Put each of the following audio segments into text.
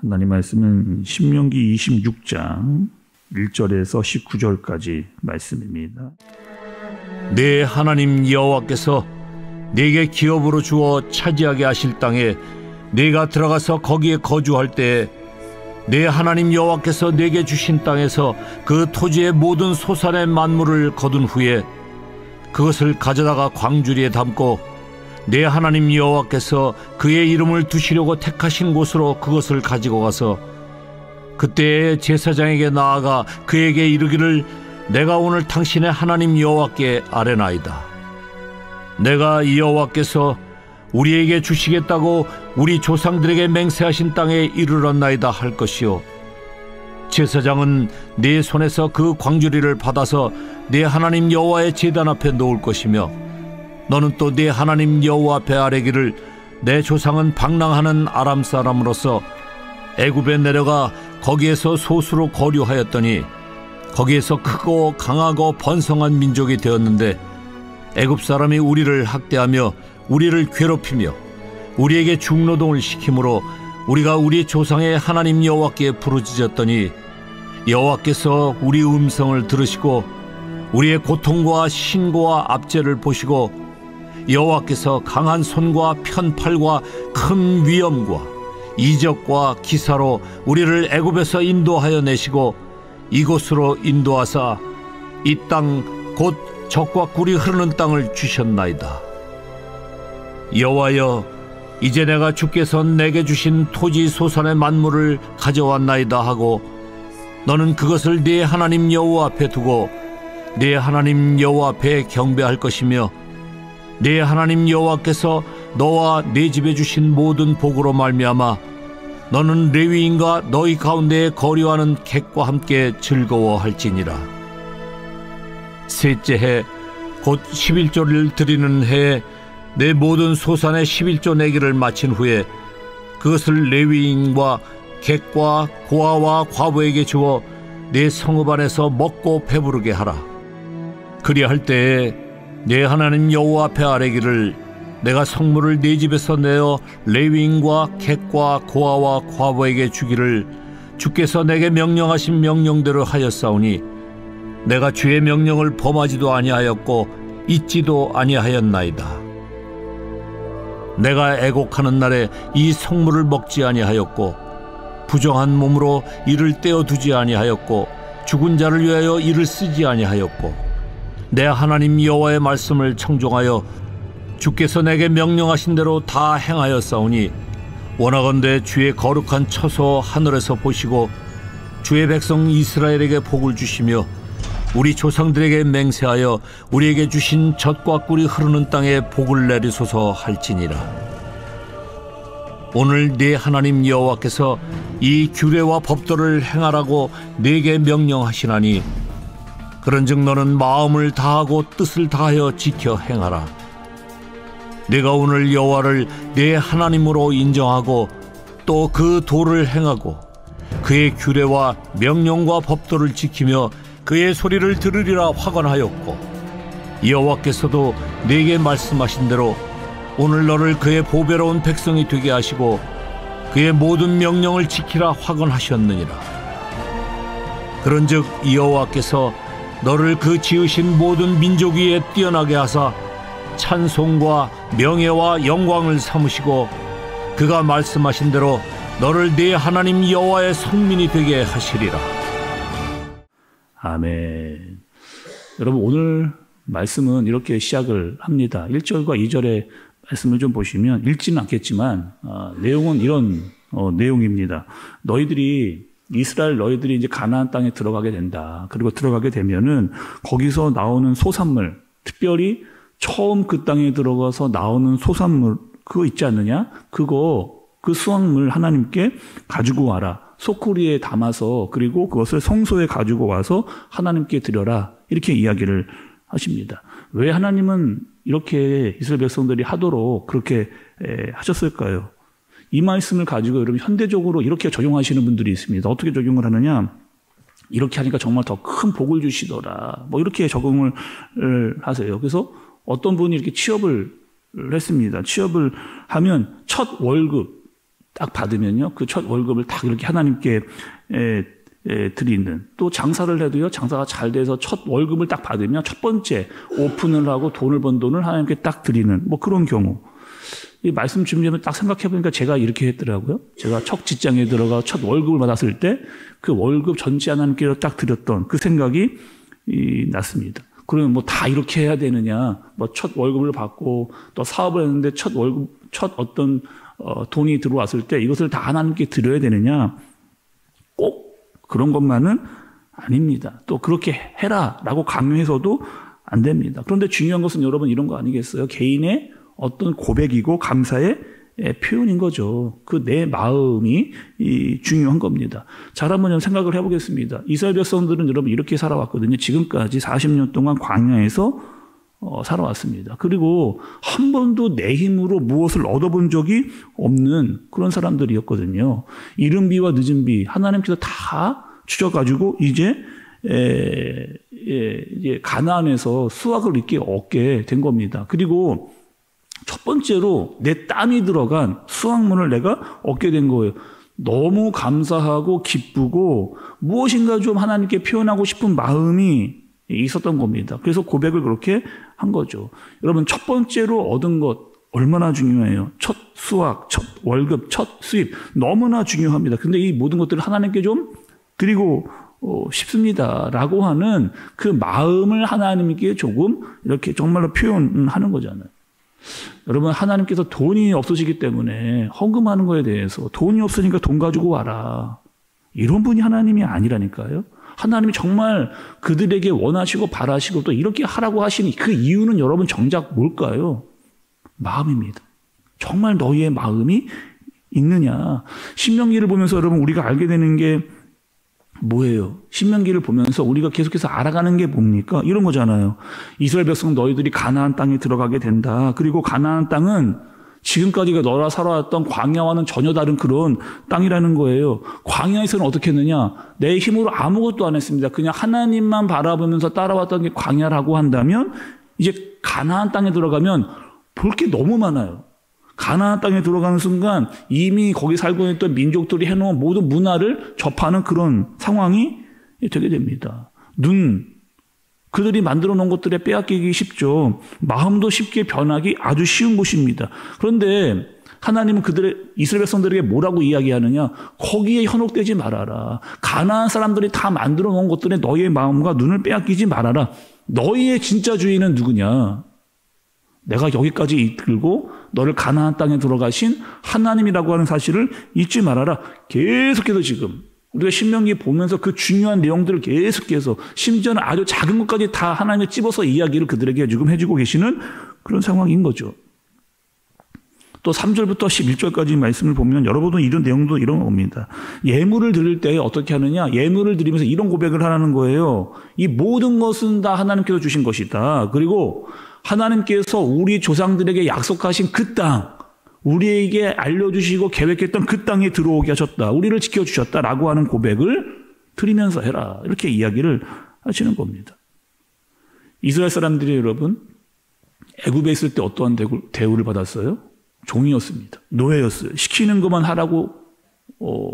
하나님 말씀은 신명기 26장 1절에서 19절까지 말씀입니다. 내 하나님 여호와께서 네게 기업으로 주어 차지하게 하실 땅에 네가 들어가서 거기에 거주할 때에 내 하나님 여호와께서 네게 주신 땅에서 그 토지의 모든 소산의 만물을 거둔 후에 그것을 가져다가 광주리에 담고 내 하나님 여호와께서 그의 이름을 두시려고 택하신 곳으로 그것을 가지고 가서 그때에 제사장에게 나아가 그에게 이르기를 내가 오늘 당신의 하나님 여호와께 아뢰나이다. 내가 여호와께서 우리에게 주시겠다고 우리 조상들에게 맹세하신 땅에 이르렀나이다 할 것이요 제사장은 네 손에서 그 광주리를 받아서 네 하나님 여호와의 제단 앞에 놓을 것이며 너는 또 네 하나님 여호와 앞에 아뢰기를 내 조상은 방랑하는 아람 사람으로서 애굽에 내려가 거기에서 소수로 거류하였더니 거기에서 크고 강하고 번성한 민족이 되었는데 애굽 사람이 우리를 학대하며 우리를 괴롭히며 우리에게 중노동을 시키므로 우리가 우리 조상의 하나님 여호와께 부르짖었더니 여호와께서 우리 음성을 들으시고 우리의 고통과 신고와 압제를 보시고 여호와께서 강한 손과 편팔과 큰 위엄과 이적과 기사로 우리를 애굽에서 인도하여 내시고 이곳으로 인도하사 이 땅 곧 젖과 꿀이 흐르는 땅을 주셨나이다. 여호와여 이제 내가 주께서 내게 주신 토지 소산의 만물을 가져왔나이다 하고 너는 그것을 네 하나님 여호와 앞에 두고 네 하나님 여호와 앞에 경배할 것이며 네 하나님 여호와께서 너와 네 집에 주신 모든 복으로 말미암아 너는 레위인과 너희 가운데에 거류하는 객과 함께 즐거워할지니라. 셋째 해 곧 11조를 드리는 해에 내 모든 소산의 11조 내기를 마친 후에 그것을 레위인과 객과 고아와 과부에게 주어 내 성읍 안에서 먹고 배부르게 하라. 그리할 때에 내 하나님 여호와 앞에 아뢰기를 내가 성물을 네 집에서 내어 레위인과 객과 고아와 과부에게 주기를 주께서 내게 명령하신 명령대로 하였사오니 내가 주의 명령을 범하지도 아니하였고 잊지도 아니하였나이다. 내가 애곡하는 날에 이 성물을 먹지 아니하였고 부정한 몸으로 이를 떼어두지 아니하였고 죽은 자를 위하여 이를 쓰지 아니하였고 내 하나님 여호와의 말씀을 청종하여 주께서 내게 명령하신 대로 다 행하였사오니 원하건대 주의 거룩한 처소 하늘에서 보시고 주의 백성 이스라엘에게 복을 주시며 우리 조상들에게 맹세하여 우리에게 주신 젖과 꿀이 흐르는 땅에 복을 내리소서 할지니라. 오늘 네 하나님 여호와께서 이 규례와 법도를 행하라고 네게 명령하시나니 그런즉 너는 마음을 다하고 뜻을 다하여 지켜 행하라. 네가 오늘 여호와를 네 하나님으로 인정하고 또 그 도를 행하고 그의 규례와 명령과 법도를 지키며 그의 소리를 들으리라 확언하였고 여호와께서도 네게 말씀하신 대로 오늘 너를 그의 보배로운 백성이 되게 하시고 그의 모든 명령을 지키라 확언하셨느니라. 그런즉 여호와께서 너를 그 지으신 모든 민족 위에 뛰어나게 하사 찬송과 명예와 영광을 삼으시고 그가 말씀하신 대로 너를 네 하나님 여호와의 성민이 되게 하시리라. 아멘. 여러분 오늘 말씀은 이렇게 시작을 합니다. 1절과 2절의 말씀을 좀 보시면 읽지는 않겠지만 내용은 이런 내용입니다. 이스라엘 너희들이 이제 가나안 땅에 들어가게 된다. 그리고 들어가게 되면은 거기서 나오는 소산물, 특별히 처음 그 땅에 들어가서 나오는 소산물 그거 있지 않느냐? 그 수확물 하나님께 가지고 와라. 소쿠리에 담아서 그리고 그것을 성소에 가지고 와서 하나님께 드려라. 이렇게 이야기를 하십니다. 왜 하나님은 이렇게 이스라엘 백성들이 하도록 그렇게 하셨을까요? 이 말씀을 가지고 여러분 현대적으로 이렇게 적용하시는 분들이 있습니다. 어떻게 적용을 하느냐? 이렇게 하니까 정말 더 큰 복을 주시더라. 이렇게 적용을 하세요. 그래서 어떤 분이 이렇게 취업을 했습니다. 취업을 하면 첫 월급 딱 받으면요, 그 첫 월급을 딱 이렇게 하나님께 드리는, 또 장사를 해도요, 장사가 잘 돼서 첫 월급을 딱 받으면 첫 번째 오픈을 하고 돈을 번 돈을 하나님께 딱 드리는 뭐 그런 경우. 이 말씀 준비하면 딱 생각해 보니까 제가 이렇게 했더라고요. 제가 첫 직장에 들어가 첫 월급을 받았을 때 그 월급 전체 하나님께 딱 드렸던 그 생각이 났습니다. 그러면 뭐 다 이렇게 해야 되느냐? 뭐 첫 월급을 받고 또 사업을 했는데 첫 월급, 첫 어떤 돈이 들어왔을 때 이것을 다 하나님께 드려야 되느냐? 꼭 그런 것만은 아닙니다. 또 그렇게 해라라고 강요해서도 안 됩니다. 그런데 중요한 것은 여러분 이런 거 아니겠어요? 개인의 어떤 고백이고 감사의 표현인 거죠. 그 내 마음이 중요한 겁니다. 잘 한번 생각을 해보겠습니다. 이스라엘 백성들은 여러분 이렇게 살아왔거든요. 지금까지 40년 동안 광야에서 살아왔습니다. 그리고 한 번도 내 힘으로 무엇을 얻어본 적이 없는 그런 사람들이었거든요. 이른 비와 늦은 비 하나님께서 다 주셔가지고 이제 가나안에서 수확을 이렇게 얻게 된 겁니다. 그리고 첫 번째로 내 땀이 들어간 수확물을 내가 얻게 된 거예요. 너무 감사하고 기쁘고 무엇인가 좀 하나님께 표현하고 싶은 마음이 있었던 겁니다. 그래서 고백을 그렇게 한 거죠. 여러분 첫 번째로 얻은 것 얼마나 중요해요. 첫 수확, 첫 월급, 첫 수입 너무나 중요합니다. 근데 이 모든 것들을 하나님께 좀 드리고 싶습니다라고 하는 그 마음을 하나님께 조금 이렇게 정말로 표현하는 거잖아요. 여러분 하나님께서 돈이 없으시기 때문에 헌금하는 거에 대해서 돈이 없으니까 돈 가지고 와라 이런 분이 하나님이 아니라니까요. 하나님이 정말 그들에게 원하시고 바라시고 또 이렇게 하라고 하시는 그 이유는 여러분 정작 뭘까요? 마음입니다. 정말 너희의 마음이 있느냐. 신명기를 보면서 여러분 우리가 알게 되는 게 뭐예요? 신명기를 보면서 우리가 계속해서 알아가는 게 뭡니까? 이런 거잖아요. 이스라엘 백성 너희들이 가나안 땅에 들어가게 된다. 그리고 가나안 땅은 지금까지가 너라 살아왔던 광야와는 전혀 다른 그런 땅이라는 거예요. 광야에서는 어떻게 했느냐? 내 힘으로 아무것도 안 했습니다. 그냥 하나님만 바라보면서 따라왔던 게 광야라고 한다면 이제 가나안 땅에 들어가면 볼 게 너무 많아요. 가나안 땅에 들어가는 순간 이미 거기 살고 있던 민족들이 해놓은 모든 문화를 접하는 그런 상황이 되게 됩니다. 그들이 만들어 놓은 것들에 빼앗기기 쉽죠. 마음도 쉽게 변하기 아주 쉬운 곳입니다. 그런데 하나님은 이스라엘 백성들에게 뭐라고 이야기하느냐? 거기에 현혹되지 말아라. 가나안 사람들이 다 만들어 놓은 것들에 너희의 마음과 눈을 빼앗기지 말아라. 너희의 진짜 주인은 누구냐? 내가 여기까지 이끌고 너를 가나안 땅에 들어가신 하나님이라고 하는 사실을 잊지 말아라. 계속해서 지금 우리가 신명기 보면서 그 중요한 내용들을 계속해서 심지어는 아주 작은 것까지 다 하나님이 찝어서 이야기를 그들에게 지금 해주고 계시는 그런 상황인 거죠. 또 3절부터 11절까지 말씀을 보면 여러분은 이런 내용도 이런 겁니다. 예물을 드릴 때 어떻게 하느냐? 예물을 드리면서 이런 고백을 하라는 거예요. 이 모든 것은 다 하나님께서 주신 것이다. 그리고 하나님께서 우리 조상들에게 약속하신 그 땅, 우리에게 알려주시고 계획했던 그 땅에 들어오게 하셨다. 우리를 지켜주셨다라고 하는 고백을 드리면서 해라. 이렇게 이야기를 하시는 겁니다. 이스라엘 사람들이 여러분 애굽에 있을 때 어떠한 대우를 받았어요? 종이었습니다. 노예였어요. 시키는 것만 하라고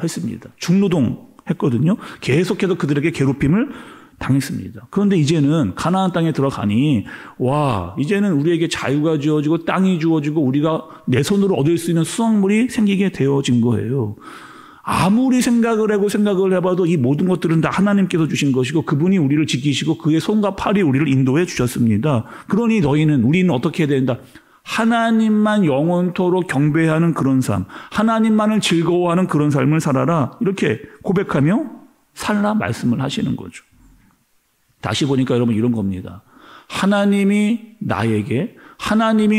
했습니다. 중노동 했거든요. 계속해서 그들에게 괴롭힘을 당했습니다. 그런데 이제는 가나안 땅에 들어가니 이제는 우리에게 자유가 주어지고 땅이 주어지고 우리가 내 손으로 얻을 수 있는 수확물이 생기게 되어진 거예요. 아무리 생각을 해봐도 이 모든 것들은 다 하나님께서 주신 것이고 그분이 우리를 지키시고 그의 손과 팔이 우리를 인도해 주셨습니다. 그러니 우리는 어떻게 해야 된다? 하나님만 영원토록 경배하는 그런 삶, 하나님만을 즐거워하는 그런 삶을 살아라. 이렇게 고백하며 살라 말씀을 하시는 거죠. 다시 보니까 여러분 이런 겁니다. 하나님이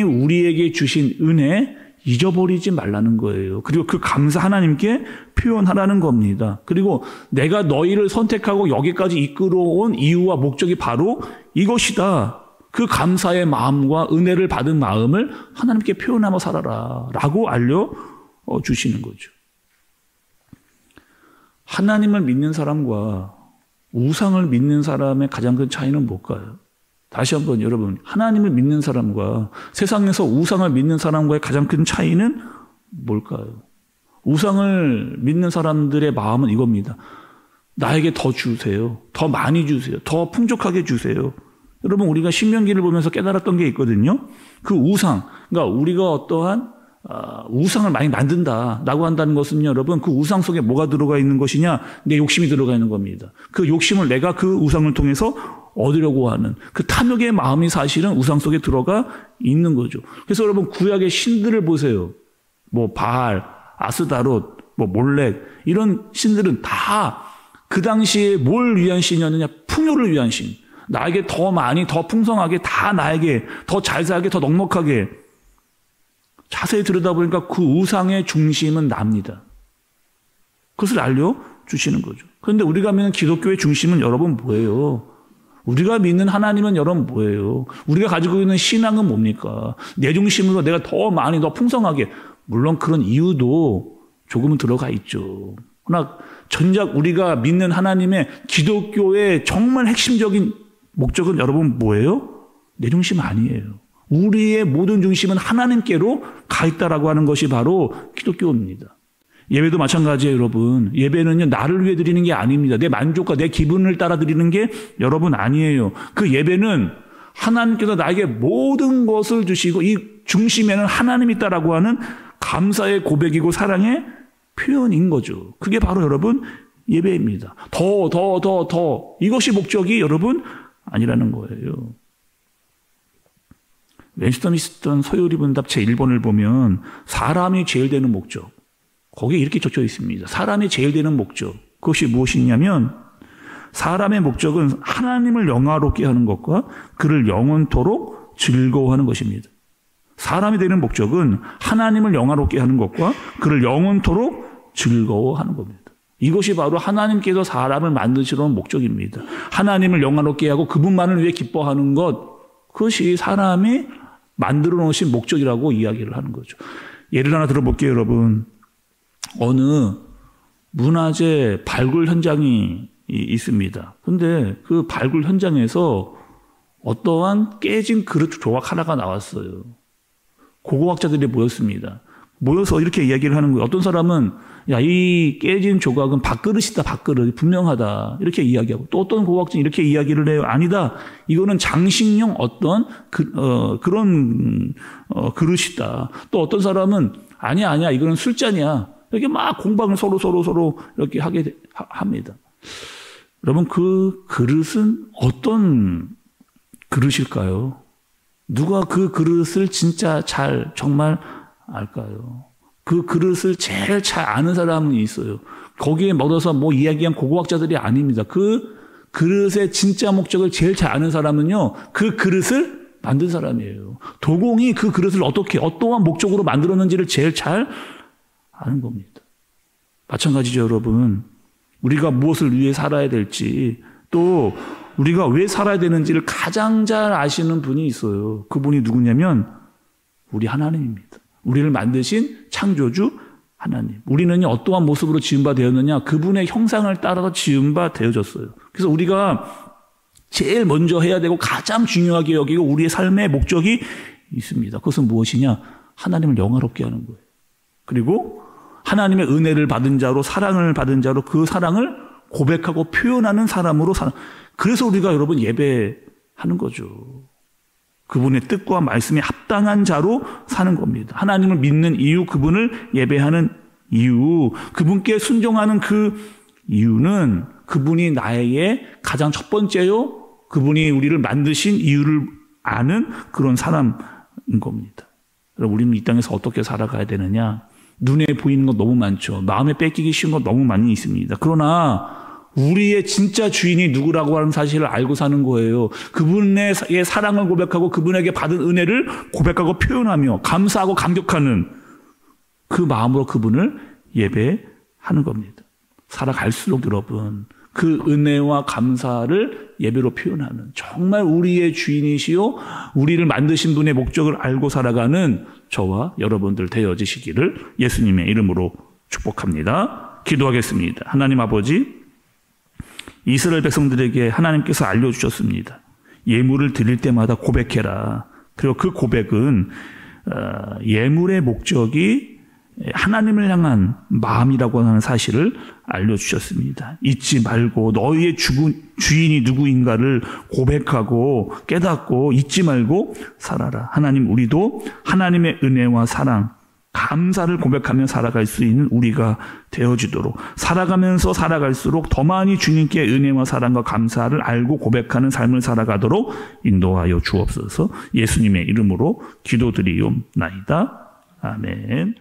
우리에게 주신 은혜 잊어버리지 말라는 거예요. 그리고 그 감사 하나님께 표현하라는 겁니다. 그리고 내가 너희를 선택하고 여기까지 이끌어온 이유와 목적이 바로 이것이다. 그 감사의 마음과 은혜를 받은 마음을 하나님께 표현하며 살아라 라고 알려주시는 거죠. 하나님을 믿는 사람과 우상을 믿는 사람의 가장 큰 차이는 뭘까요? 다시 한번 여러분, 하나님을 믿는 사람과 세상에서 우상을 믿는 사람과의 가장 큰 차이는 뭘까요? 우상을 믿는 사람들의 마음은 이겁니다. 나에게 더 주세요. 더 많이 주세요. 더 풍족하게 주세요. 여러분, 우리가 신명기를 보면서 깨달았던 게 있거든요. 그 우상, 그러니까 우리가 어떠한 우상을 많이 만든다라고 한다는 것은 여러분, 그 우상 속에 뭐가 들어가 있는 것이냐? 내 욕심이 들어가 있는 겁니다. 그 욕심을 내가 그 우상을 통해서 얻으려고 하는 그 탐욕의 마음이 사실은 우상 속에 들어가 있는 거죠. 그래서 여러분, 구약의 신들을 보세요. 뭐 바알, 아스다롯, 뭐 몰렉, 이런 신들은 다 그 당시에 뭘 위한 신이었느냐? 풍요를 위한 신. 나에게 더 많이, 더 풍성하게, 다 나에게 더 잘 살게, 더 넉넉하게. 자세히 들여다보니까 그 우상의 중심은 납니다. 그것을 알려주시는 거죠. 그런데 우리가 믿는 기독교의 중심은 여러분 뭐예요? 우리가 믿는 하나님은 여러분 뭐예요? 우리가 가지고 있는 신앙은 뭡니까? 내 중심으로 내가 더 많이, 더 풍성하게. 물론 그런 이유도 조금은 들어가 있죠. 그러나 정작 우리가 믿는 하나님의 기독교의 정말 핵심적인 목적은 여러분 뭐예요? 내 중심 아니에요. 우리의 모든 중심은 하나님께로 가 있다라고 하는 것이 바로 기독교입니다. 예배도 마찬가지예요, 여러분. 예배는요, 나를 위해 드리는 게 아닙니다. 내 만족과 내 기분을 따라 드리는 게 여러분 아니에요. 그 예배는 하나님께서 나에게 모든 것을 주시고 이 중심에는 하나님이 있다라고 하는 감사의 고백이고 사랑의 표현인 거죠. 그게 바로 여러분 예배입니다. 더 이것이 목적이 여러분 아니라는 거예요. 윈스턴이 쓰던 서유리문답 제1번을 보면 사람이 제일 되는 목적, 거기에 이렇게 적혀 있습니다. 사람이 제일 되는 목적, 그것이 무엇이냐면 사람의 목적은 하나님을 영화롭게 하는 것과 그를 영원토록 즐거워하는 것입니다. 사람이 되는 목적은 하나님을 영화롭게 하는 것과 그를 영원토록 즐거워하는 겁니다. 이것이 바로 하나님께서 사람을 만드시러 온 목적입니다. 하나님을 영화롭게 하고 그분만을 위해 기뻐하는 것, 그것이 사람이 만들어 놓으신 목적이라고 이야기를 하는 거죠. 예를 하나 들어볼게요, 여러분. 어느 문화재 발굴 현장이 있습니다. 그런데 그 발굴 현장에서 어떠한 깨진 그릇 조각 하나가 나왔어요. 고고학자들이 모였습니다. 모여서 이렇게 이야기를 하는 거예요. 어떤 사람은 야, 이 깨진 조각은 밥그릇이다, 밥그릇. 분명하다. 이렇게 이야기하고 또 어떤 고고학자는 이렇게 이야기를 해요. 아니다. 이거는 장식용 어떤 그런 그릇이다. 또 어떤 사람은 아니야. 이거는 술잔이야. 이렇게 막 공방을 서로 이렇게 하게 합니다. 여러분, 그 그릇은 어떤 그릇일까요? 누가 그 그릇을 진짜 잘 정말 알까요? 그 그릇을 제일 잘 아는 사람이 있어요. 거기에 먹어서 뭐 이야기한 고고학자들이 아닙니다. 그 그릇의 진짜 목적을 제일 잘 아는 사람은요, 그 그릇을 만든 사람이에요. 도공이 그 그릇을 어떠한 목적으로 만들었는지를 제일 잘 아는 겁니다. 마찬가지죠, 여러분. 우리가 무엇을 위해 살아야 될지, 또 우리가 왜 살아야 되는지를 가장 잘 아시는 분이 있어요. 그분이 누구냐면 우리 하나님입니다. 우리를 만드신 창조주 하나님. 우리는 어떠한 모습으로 지은 바 되었느냐? 그분의 형상을 따라서 지은 바 되어졌어요. 그래서 우리가 제일 먼저 해야 되고 가장 중요하게 여기고 우리의 삶의 목적이 있습니다. 그것은 무엇이냐? 하나님을 영화롭게 하는 거예요. 그리고 하나님의 은혜를 받은 자로, 사랑을 받은 자로 그 사랑을 고백하고 표현하는 사람으로 그래서 우리가 여러분 예배하는 거죠. 그분의 뜻과 말씀에 합당한 자로 사는 겁니다. 하나님을 믿는 이유, 그분을 예배하는 이유, 그분께 순종하는 그 이유는 그분이 나의 가장 첫 번째요, 그분이 우리를 만드신 이유를 아는 그런 사람인 겁니다. 여러분, 우리는 이 땅에서 어떻게 살아가야 되느냐? 눈에 보이는 것 너무 많죠. 마음에 뺏기기 쉬운 것 너무 많이 있습니다. 그러나 우리의 진짜 주인이 누구라고 하는 사실을 알고 사는 거예요. 그분의 사랑을 고백하고 그분에게 받은 은혜를 고백하고 표현하며 감사하고 감격하는 그 마음으로 그분을 예배하는 겁니다. 살아갈수록 여러분, 그 은혜와 감사를 예배로 표현하는, 정말 우리의 주인이시요 우리를 만드신 분의 목적을 알고 살아가는 저와 여러분들 되어지시기를 예수님의 이름으로 축복합니다. 기도하겠습니다. 하나님 아버지, 이스라엘 백성들에게 하나님께서 알려주셨습니다. 예물을 드릴 때마다 고백해라. 그리고 그 고백은 예물의 목적이 하나님을 향한 마음이라고 하는 사실을 알려주셨습니다. 잊지 말고 너희의 주인이 누구인가를 고백하고 깨닫고 잊지 말고 살아라. 하나님, 우리도 하나님의 은혜와 사랑, 감사를 고백하며 살아갈 수 있는 우리가 되어지도록, 살아가면서 살아갈수록 더 많이 주님께 은혜와 사랑과 감사를 알고 고백하는 삶을 살아가도록 인도하여 주옵소서. 예수님의 이름으로 기도드리옵나이다. 아멘.